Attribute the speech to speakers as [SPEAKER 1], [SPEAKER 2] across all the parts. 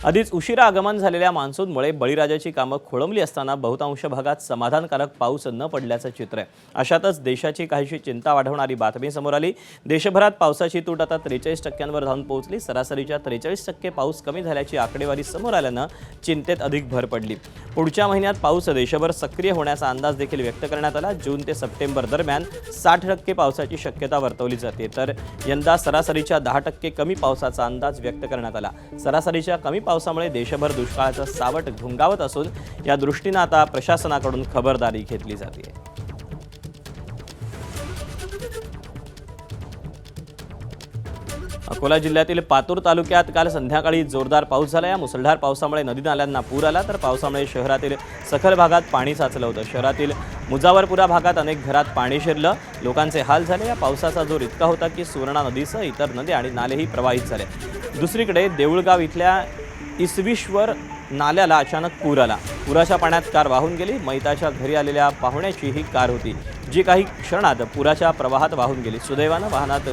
[SPEAKER 1] आधीच उशिरा आगमन झालेल्या मान्सूनमुळे बळीराजाची कामं खोळंबली असताना बहुतांश भागात समाधानकारक पाऊस न पडल्याचं चित्र आहे। अशातच देशाची काहीशी चिंता वाढवणारी बातमी समोर आली। देशभरात पावसाची तूट आता 43%वर जाऊन पोहोचली। सरासरीच्या 43% पाऊस कमी झाल्याची आकडेवारी समोर आल्यानं चिंतेत अधिक भर पडली। पुढच्या महिन्यात पाऊस देशभर सक्रिय होण्याचा अंदाज देखील व्यक्त करण्यात आला। जून ते सप्टेंबर दरम्यान 60% पावसाची शक्यता वर्तवली जाते, तर यंदा सरासरीच्या 10% कमी पावसाचा अंदाज व्यक्त करण्यात आला। सरासरीच्या कमी पावसामुळे देशभर दुष्काळाचं सावट घुंगावत असून या दृष्टीने आता प्रशासनाकडून खबरदारी घेतली जाते। अकोला जिल्ह्यातील पातूर तालुक्यात काल संध्याकाळी जोरदार पाऊस झाला। या मुसळधार पावसामुळे नदी नाल्यांना पूर आला, तर पावसामुळे शहरातील सखल भागात पाणी साचलं होतं। शहरातील मुजावरपुरा भागात अनेक घरात पाणी शिरलं, लोकांचे हाल झाले। या पावसाचा जोर इतका होता की सुवर्णा नदीसह इतर नद्या आणि नालेही प्रवाहित झाले। दुसरीकडे देऊळगाव इथल्या इसवीश्वर नाल्याला अचानक पूर आला। पुराच्या पाण्यात कार वाहून गेली। मैताच्या घरी आलेल्या पाहुण्याची ही कार होती, जी काही क्षणात पुराच्या प्रवाहात वाहून गेली। सुदैवानं वाहनात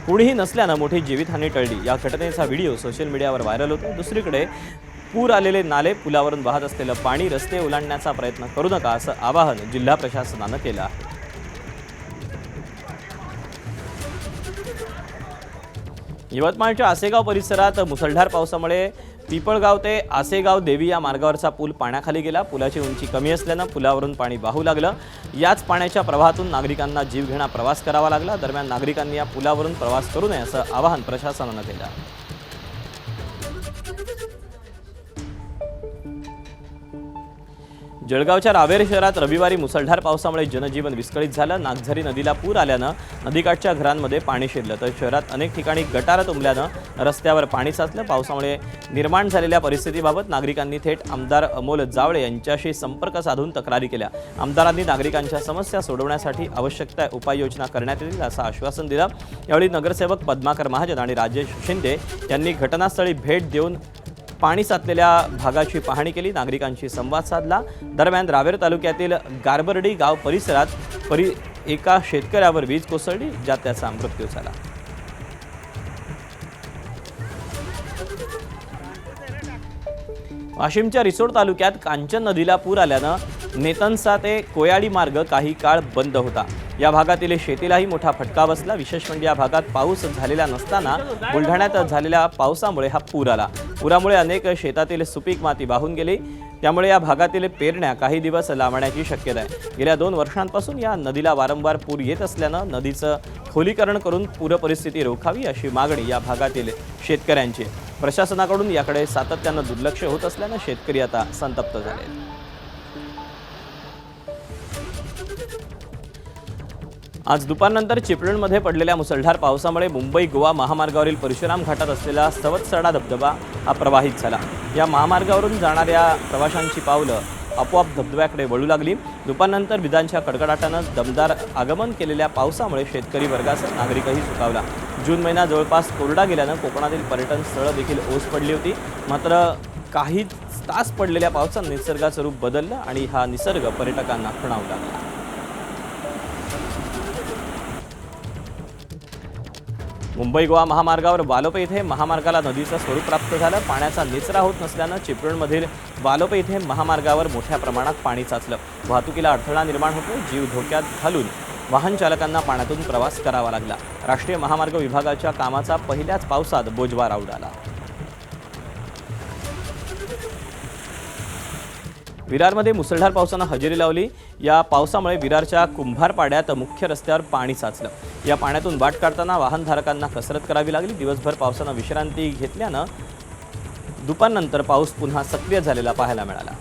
[SPEAKER 1] कुणीही नसल्यानं मोठी जीवितहानी टळली। या घटनेचा व्हिडिओ सोशल मीडियावर व्हायरल होतो। दुसरीकडे पूर आलेले नाले, पुलावरून वाहत असलेलं पाणी, रस्ते ओलांडण्याचा प्रयत्न करू नका असं आवाहन जिल्हा प्रशासनानं केलं आहे। यवतमाळच्या आसेगाव परिसरात मुसळधार पावसामुळे पिपळगाव ते आसेगाव देवी या मार्गावरचा पूल पाण्याखाली गेला। पुलाची उंची कमी असल्यानं पुलावरून पाणी वाहू लागलं। याच पाण्याच्या प्रवाहातून नागरिकांना जीवघेणा प्रवास करावा लागला। दरम्यान नागरिकांनी या पुलावरून प्रवास करू नये असं आवाहन प्रशासनानं केलं। जळगावच्या रावेर शहरात रविवारी मुसळधार पावसामुळे जनजीवन विस्कळीत झालं। नागझरी नदीला पूर आल्यानं नदीकाठच्या घरांमध्ये पाणी शिरलं, तर शहरात अनेक ठिकाणी गटारं तुंबल्यानं रस्त्यावर पाणी साचलं। पावसामुळे निर्माण झालेल्या परिस्थितीबाबत नागरिकांनी थेट आमदार अमोल जावळे यांच्याशी संपर्क साधून तक्रारी केल्या। आमदारांनी नागरिकांच्या समस्या सोडवण्यासाठी आवश्यक त्या उपाययोजना करण्यात येतील असं आश्वासन दिलं। यावेळी नगरसेवक पद्माकर महाजन आणि राजेश शिंदे यांनी घटनास्थळी भेट देऊन पाणी साचलेल्या भागाची पाहणी केली, नागरिकांशी संवाद साधला। दरम्यान रावेर तालुक्यातील गारबर्डी गाव परिसरात एका शेतकऱ्यावर वीज कोसळली, ज्यात त्याचा मृत्यू झाला। वाशिमच्या रिसोड तालुक्यात कांचन नदीला पूर आल्यानं नेतनसा ते कोयाडी मार्ग काही काळ बंद होता। या भागातील शेतीलाही मोठा फटका बसला। विशेष म्हणजे या भागात पाऊस झालेला नसताना बुलढाण्यात झालेल्या पावसामुळे हा पूर आला। पुरामुळे अनेक शेतातील सुपीक माती वाहून गेली, त्यामुळे या भागातील पेरण्या काही दिवस लांबण्याची शक्यता आहे। गेल्या 2 वर्षांपासून या नदीला वारंवार पूर येत असल्यानं नदीचं खोलीकरण करून पूर परिस्थिती रोखावी अशी मागणी या भागातील शेतकऱ्यांची। प्रशासनाकडून याकडे सातत्यानं दुर्लक्ष होत असल्यानं शेतकरी आता संतप्त झाले। आज दुपारनंतर चिपळूणमध्ये पडलेल्या मुसळधार पावसामुळे मुंबई गोवा महामार्गावरील परशुराम घाटात असलेला सवतसडा धबधबा हा प्रवाहित झाला। या महामार्गावरून जाणाऱ्या प्रवाशांची पावलं आपोआप धबधब्याकडे वळू लागली। दुपारनंतर विजांच्या कडकडाटानं दमदार आगमन केलेल्या पावसामुळे शेतकरी वर्गासह नागरिकही सुखावला। जून महिना जवळपास कोरडा गेल्यानं कोकणातील पर्यटन स्थळं देखील ओस पडली होती। मात्र काही तास पडलेल्या पावसानं निसर्गाचं रूप बदललं आणि हा निसर्ग पर्यटकांना खुणावू लागला। मुंबई गोवा महामार्गावर वालोपे इथे महामार्गाला नदीचं स्वरूप प्राप्त झालं। पाण्याचा निचरा होत नसल्यानं चिपळूणमधील वालोपे इथे महामार्गावर मोठ्या प्रमाणात पाणी साचलं। वाहतुकीला अडथळा निर्माण होतो, जीव धोक्यात घालून वाहन चालकांना पाण्यातून प्रवास करावा लागला। राष्ट्रीय महामार्ग विभागाच्या कामाचा पहिल्याच पावसात बोजवारा उडाला। विरारमध्ये मुसळधार पावसानं हजेरी लावली। या पावसामुळे विरारच्या कुंभारपाड्यात मुख्य रस्त्यावर पाणी साचलं। या पाण्यातून वाट काढताना वाहनधारकांना कसरत करावी लागली। दिवसभर पावसानं विश्रांती घेतल्यानं दुपारनंतर पाऊस पुन्हा सक्रिय झालेला पाहायला मिळाला।